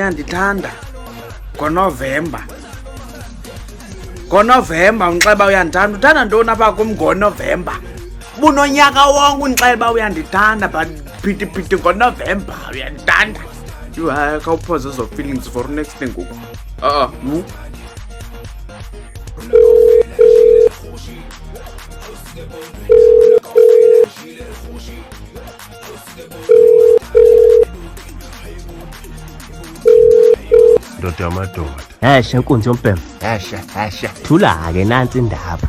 Uyandithanda ngoNovemba. NgoNovemba undixeba uyandithanda. Uthanda ntoni apha kum ngoNovemba? Bunonyaka wonke undixeba uyandithanda but phithi ngoNovemba uyandithanda. Hayi khawuphoze ezo feelings for next thing ngoku. Ndoda yamadoda. Heshe nkunzi yompembe. Hasha. Thula-ke nansi indaba.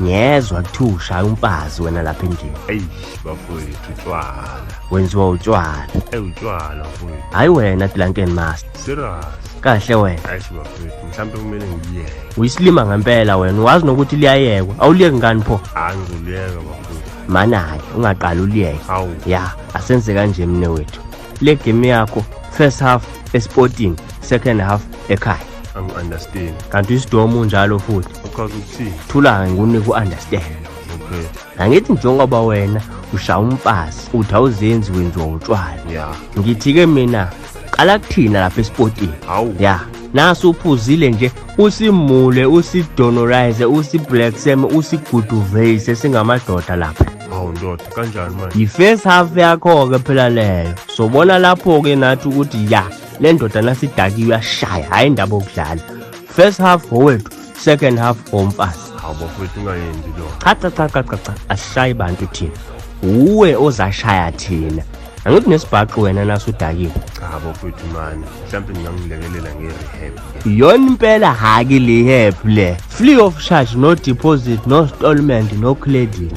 Ngiyezwa kuthiwa ushaya umfazi wena lapha endlini. Eyi bafowethu utshwala. Wenziwa utshwala. Utshwala mfowethu. Hhayi wena Blanken Master. Serious. Kahle wena. Hayi bafowethu mhlawumbe kumele ngiyeke. Uyisilima ngempela wena. Wazi nokuthi liyayekwa. Awuliyeki ngani pho? Angizoliyeka bafowethu. Mana-ke ungaqali uliyeke. Hawu. Ya, asenze kanje mne wethu. Le game yakho first half esporting, second half ekhaya. Angi-understand. Kanti isidomo njalo futhi. Because ukuthini? Thula-ke ngikunike u-understand. Okay. Angithi njengoba wena ushaya umfazi uthi awuzenzi wenziwa utshwala. Yeah. Ngithi-ke mina qala kuthina lapha esporting. Hawu. Ya, naso uphuzile nje usimule usidonorize usiblack sam usiguduveyise singamadoda lapha. Hawu ndoda kanjani manje? Yi-first half yakho-ke phela leyo. Sobona lapho-ke nathi ukuthi ya le ndoda nasidakiwe uyashaya hhayi indaba yokudlala. First half owethu, second half omfazi. Hawu bafowethu ungayenzi lo. Cha asishayi bantu thina. Uwe ozashaya thina. Angithi nesibhaqo wena nasudakiwe. Cha bafowethu mani mhlawumbe ningangilekelela nge-rehab. Yona impela haki rehab le. Free of charge, no deposit, no installment, no credit.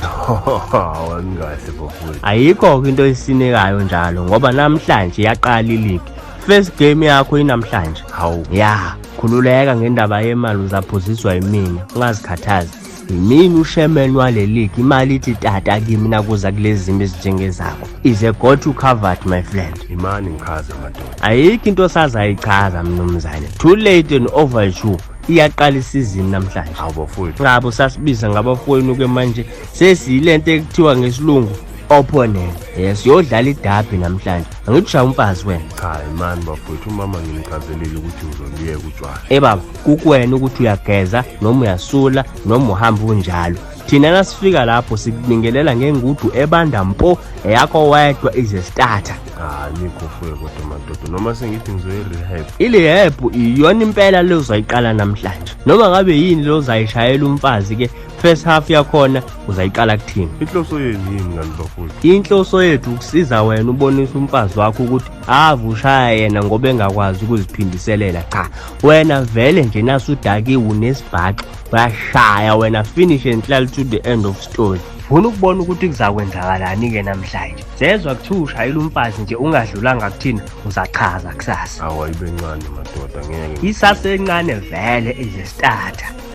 Wangahle bafowethu. Ayikho into esinekayo njalo ngoba namhlanje yaqala iligi. First game yakho inamhlanje. Hawu. Ya, khululeka ngendaba yemali uzaphuziswa yimina, ungazikhathazi. Yimini ushemen wale league, imali ithi tata kimi nakuza kulezi zinto ezinjengezakho. Is a got you covered my friend. Imani ngikhaza madoda. Ayikho into sazayichaza mnumzane. Too late and overdue. Iyaqala isizini namhlanje. Hawu bafowethu. Ngabo sasibiza ngabafowenu ke manje sesiyilento ekuthiwa ngesilungu opponent. Yes, yodlala idabi namhlanje. Angithi ushaya umfazi wena. Cha imani bafowethu umama ngimchazelile ukuthi uzoliyeka utshwala. Baba, kukuwena ukuthi uyageza noma uyasula noma uhamba unjalo. Thina nasifika lapho sikuningelela ngengudu ebanda mpo eyakho wedwa ize starter. Nikho fuye kodwa madoda noma sengithi ngizoyi-rehab. Ile-rehab iyona impela le uzayiqala namhlanje. Noma ngabe yini le uzayishayela umfazi ke first half yakhona uzayiqala kuthina. Inhloso yenu yini kanti bafowethu? Inhloso yethu ukusiza wena ubonisa umfazi wakho ukuthi ushaya yena ngoba engakwazi ukuziphindiselela. Cha, wena vele nje nasudakiwe unesibhaxo uyashaya wena finish and hlala to the end of story. Funa ukubona ukuthi kuzakwenzakalani-ke namhlanje. Sezwa kuthiwa ushayela umfazi nje ungadlulanga kuthina uzachaza kusasa. Awu ayibe ncane madoda ngeke. Isasa encane vele ize starter.